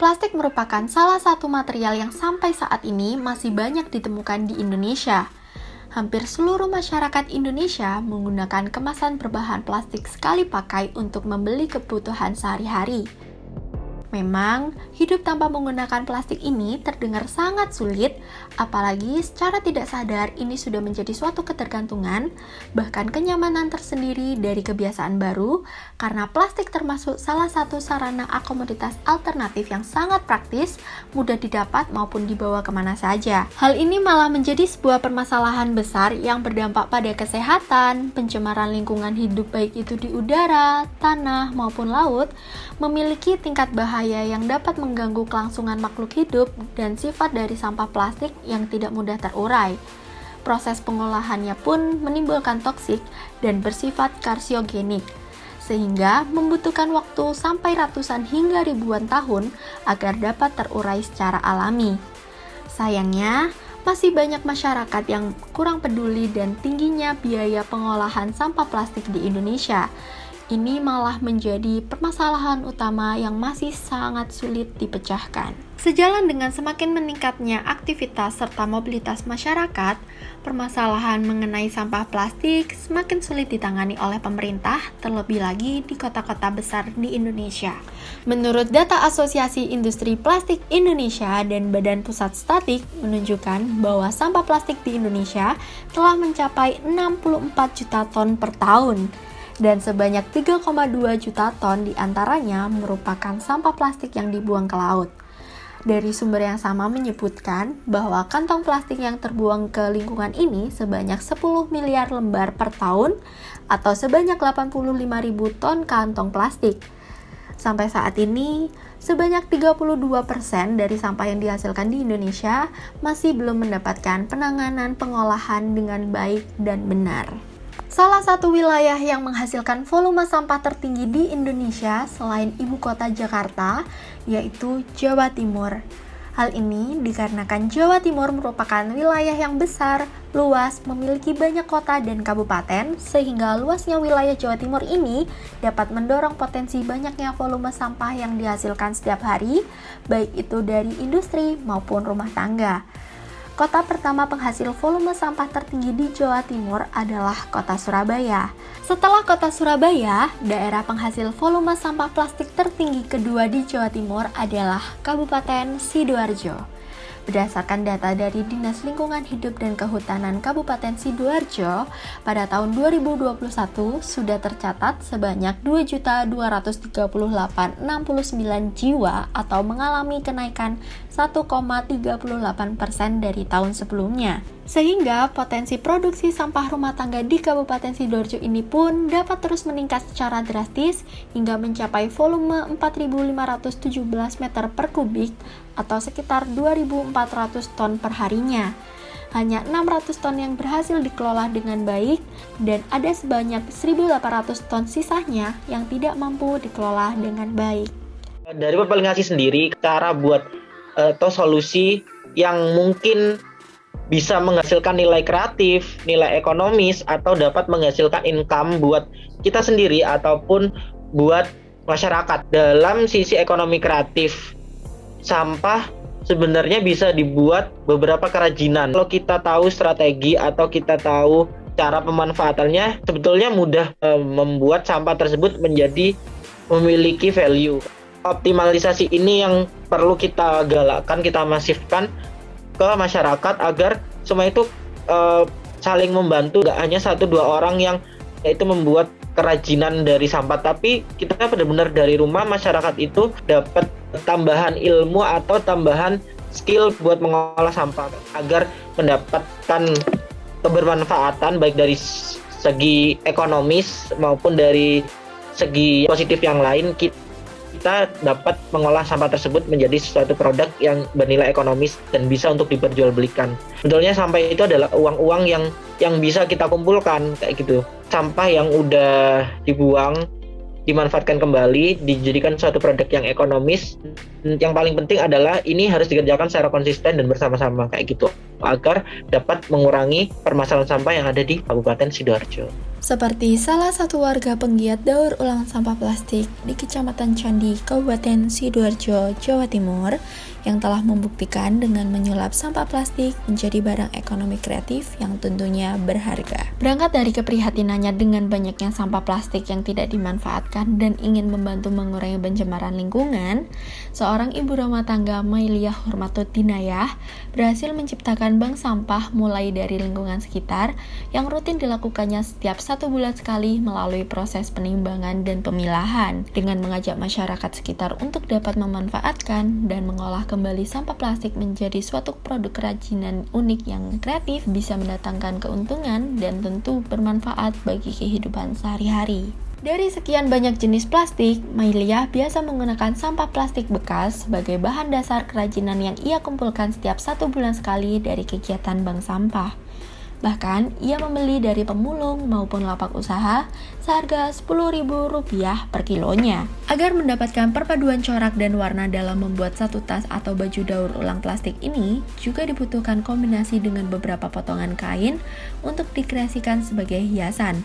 Plastik merupakan salah satu material yang sampai saat ini masih banyak ditemukan di Indonesia. Hampir seluruh masyarakat Indonesia menggunakan kemasan berbahan plastik sekali pakai untuk membeli kebutuhan sehari-hari. Memang, hidup tanpa menggunakan plastik ini terdengar sangat sulit, apalagi secara tidak sadar ini sudah menjadi suatu ketergantungan, bahkan kenyamanan tersendiri dari kebiasaan baru, karena plastik termasuk salah satu sarana akomoditas alternatif yang sangat praktis, mudah didapat maupun dibawa kemana saja. Hal ini malah menjadi sebuah permasalahan besar yang berdampak pada kesehatan, pencemaran lingkungan hidup baik itu di udara, tanah, maupun laut, memiliki tingkat bahaya yang dapat mengganggu kelangsungan makhluk hidup dan sifat dari sampah plastik yang tidak mudah terurai. Proses pengolahannya pun menimbulkan toksik dan bersifat karsiogenik, sehingga membutuhkan waktu sampai ratusan hingga ribuan tahun agar dapat terurai secara alami. Sayangnya, masih banyak masyarakat yang kurang peduli dan tingginya biaya pengolahan sampah plastik di Indonesia. Ini malah menjadi permasalahan utama yang masih sangat sulit dipecahkan. Sejalan dengan semakin meningkatnya aktivitas serta mobilitas masyarakat, permasalahan mengenai sampah plastik semakin sulit ditangani oleh pemerintah, terlebih lagi di kota-kota besar di Indonesia. Menurut data Asosiasi Industri Plastik Indonesia dan Badan Pusat Statistik menunjukkan bahwa sampah plastik di Indonesia telah mencapai 64 juta ton per tahun. Dan sebanyak 3,2 juta ton diantaranya merupakan sampah plastik yang dibuang ke laut. Dari sumber yang sama menyebutkan bahwa kantong plastik yang terbuang ke lingkungan ini sebanyak 10 miliar lembar per tahun atau sebanyak 85.000 ton kantong plastik. Sampai saat ini, sebanyak 32% dari sampah yang dihasilkan di Indonesia masih belum mendapatkan penanganan pengolahan dengan baik dan benar. Salah satu wilayah yang menghasilkan volume sampah tertinggi di Indonesia selain ibu kota Jakarta, yaitu Jawa Timur. Hal ini dikarenakan Jawa Timur merupakan wilayah yang besar, luas, memiliki banyak kota dan kabupaten, sehingga luasnya wilayah Jawa Timur ini dapat mendorong potensi banyaknya volume sampah yang dihasilkan setiap hari, baik itu dari industri maupun rumah tangga. Kota pertama penghasil volume sampah tertinggi di Jawa Timur adalah kota Surabaya. Setelah kota Surabaya, daerah penghasil volume sampah plastik tertinggi kedua di Jawa Timur adalah Kabupaten Sidoarjo. Berdasarkan data dari Dinas Lingkungan Hidup dan Kehutanan Kabupaten Sidoarjo, pada tahun 2021 sudah tercatat sebanyak 2.238.069 jiwa atau mengalami kenaikan 1,38% dari tahun sebelumnya. Sehingga potensi produksi sampah rumah tangga di Kabupaten Sidoarjo ini pun dapat terus meningkat secara drastis hingga mencapai volume 4.517 meter per kubik atau sekitar 2.400 ton per harinya. Hanya 600 ton yang berhasil dikelola dengan baik dan ada sebanyak 1.800 ton sisanya yang tidak mampu dikelola dengan baik. Dari Perpelingasi sendiri, cara buat atau solusi yang mungkin bisa menghasilkan nilai kreatif, nilai ekonomis, atau dapat menghasilkan income buat kita sendiri ataupun buat masyarakat. Dalam sisi ekonomi kreatif, sampah sebenarnya bisa dibuat beberapa kerajinan. Kalau kita tahu strategi atau kita tahu cara pemanfaatannya, sebetulnya mudah membuat sampah tersebut menjadi memiliki value. Optimalisasi ini yang perlu kita galakkan, kita masifkan ke masyarakat agar semua itu saling membantu, gak hanya 1-2 orang yang itu membuat kerajinan dari sampah, tapi kita benar-benar dari rumah masyarakat itu dapat tambahan ilmu atau tambahan skill buat mengolah sampah agar mendapatkan kebermanfaatan baik dari segi ekonomis maupun dari segi positif yang lain. Kita dapat mengolah sampah tersebut menjadi suatu produk yang bernilai ekonomis dan bisa untuk diperjualbelikan. Sebetulnya sampah itu adalah uang-uang yang bisa kita kumpulkan kayak gitu. Sampah yang udah dibuang dimanfaatkan kembali, dijadikan suatu produk yang ekonomis. Yang paling penting adalah ini harus dikerjakan secara konsisten dan bersama-sama kayak gitu agar dapat mengurangi permasalahan sampah yang ada di Kabupaten Sidoarjo. Seperti salah satu warga penggiat daur ulang sampah plastik di Kecamatan Candi, Kabupaten Sidoarjo, Jawa Timur, yang telah membuktikan dengan menyulap sampah plastik menjadi barang ekonomi kreatif yang tentunya berharga. Berangkat dari keprihatinannya dengan banyaknya sampah plastik yang tidak dimanfaatkan dan ingin membantu mengurangi pencemaran lingkungan, seorang ibu rumah tangga Mailiah Hurmatut Dinayah berhasil menciptakan bank sampah mulai dari lingkungan sekitar yang rutin dilakukannya setiap 1 bulan sekali melalui proses penimbangan dan pemilahan dengan mengajak masyarakat sekitar untuk dapat memanfaatkan dan mengolah kembali sampah plastik menjadi suatu produk kerajinan unik yang kreatif, bisa mendatangkan keuntungan dan tentu bermanfaat bagi kehidupan sehari-hari. Dari sekian banyak jenis plastik, Mailiah biasa menggunakan sampah plastik bekas sebagai bahan dasar kerajinan yang ia kumpulkan setiap 1 bulan sekali dari kegiatan bank sampah. Bahkan, ia membeli dari pemulung maupun lapak usaha seharga Rp10.000 per kilonya. Agar mendapatkan perpaduan corak dan warna dalam membuat satu tas atau baju daur ulang plastik ini, juga dibutuhkan kombinasi dengan beberapa potongan kain untuk dikreasikan sebagai hiasan.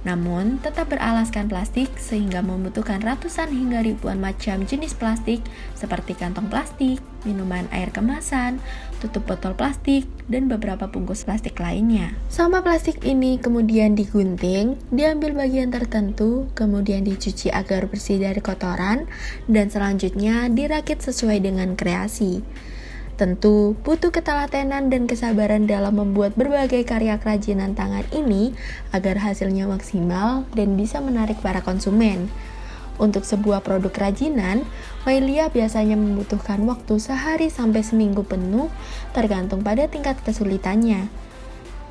Namun, tetap beralaskan plastik sehingga membutuhkan ratusan hingga ribuan macam jenis plastik seperti kantong plastik, minuman air kemasan, tutup botol plastik, dan beberapa bungkus plastik lainnya. Sampah plastik ini kemudian digunting, diambil bagian tertentu, kemudian dicuci agar bersih dari kotoran, dan selanjutnya dirakit sesuai dengan kreasi. Tentu butuh ketelatenan dan kesabaran dalam membuat berbagai karya kerajinan tangan ini agar hasilnya maksimal dan bisa menarik para konsumen. Untuk sebuah produk kerajinan, Mailiah biasanya membutuhkan waktu sehari sampai seminggu penuh tergantung pada tingkat kesulitannya.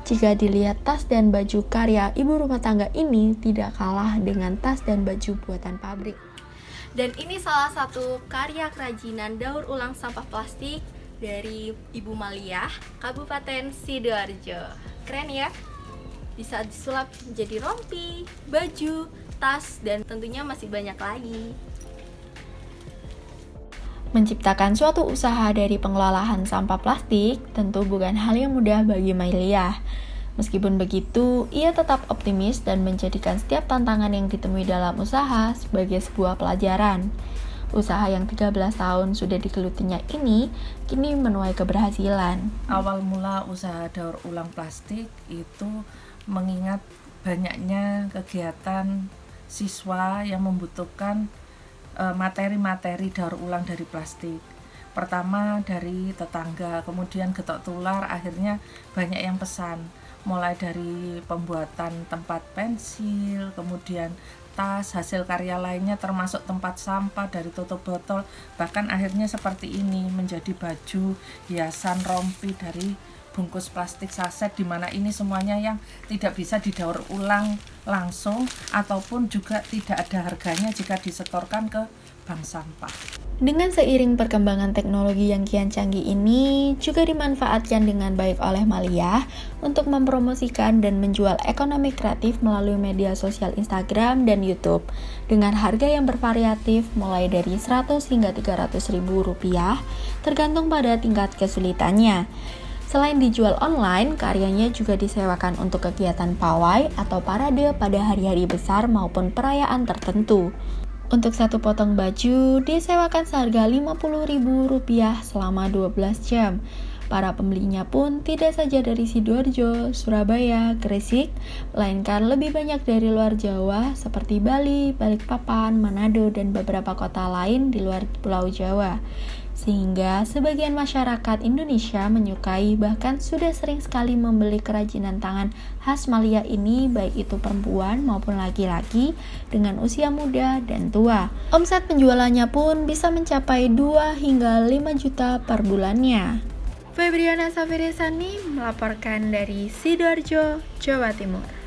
Jika dilihat tas dan baju karya ibu rumah tangga ini tidak kalah dengan tas dan baju buatan pabrik. Dan ini salah satu karya kerajinan daur ulang sampah plastik dari Ibu Mailiah, Kabupaten Sidoarjo. Keren ya? Bisa disulap menjadi rompi, baju, tas, dan tentunya masih banyak lagi. Menciptakan suatu usaha dari pengelolaan sampah plastik tentu bukan hal yang mudah bagi Mailiah. Meskipun begitu, ia tetap optimis dan menjadikan setiap tantangan yang ditemui dalam usaha sebagai sebuah pelajaran. Usaha yang 13 tahun sudah digelutinya ini kini menuai keberhasilan. Awal mula usaha daur ulang plastik itu mengingat banyaknya kegiatan siswa yang membutuhkan materi-materi daur ulang dari plastik. Pertama dari tetangga, kemudian getok tular, akhirnya banyak yang pesan. Mulai dari pembuatan tempat pensil, kemudian tas, hasil karya lainnya termasuk tempat sampah dari tutup botol, bahkan akhirnya seperti ini menjadi baju, hiasan, rompi dari bungkus plastik saset, di mana ini semuanya yang tidak bisa didaur ulang langsung ataupun juga tidak ada harganya jika disetorkan ke bank sampah. Dengan seiring perkembangan teknologi yang kian canggih ini juga dimanfaatkan dengan baik oleh Mailiah untuk mempromosikan dan menjual ekonomi kreatif melalui media sosial Instagram dan YouTube dengan harga yang bervariatif mulai dari 100 hingga 300 ribu rupiah tergantung pada tingkat kesulitannya. Selain dijual online, karyanya juga disewakan untuk kegiatan pawai atau parade pada hari-hari besar maupun perayaan tertentu. Untuk satu potong baju disewakan seharga Rp50.000 selama 12 jam. Para pembelinya pun tidak saja dari Sidoarjo, Surabaya, Gresik, melainkan lebih banyak dari luar Jawa seperti Bali, Balikpapan, Manado, dan beberapa kota lain di luar Pulau Jawa. Sehingga sebagian masyarakat Indonesia menyukai bahkan sudah sering sekali membeli kerajinan tangan khas Mailiah ini, baik itu perempuan maupun laki-laki dengan usia muda dan tua. Omset penjualannya pun bisa mencapai 2 hingga 5 juta per bulannya. Febriana Safirisani melaporkan dari Sidoarjo, Jawa Timur.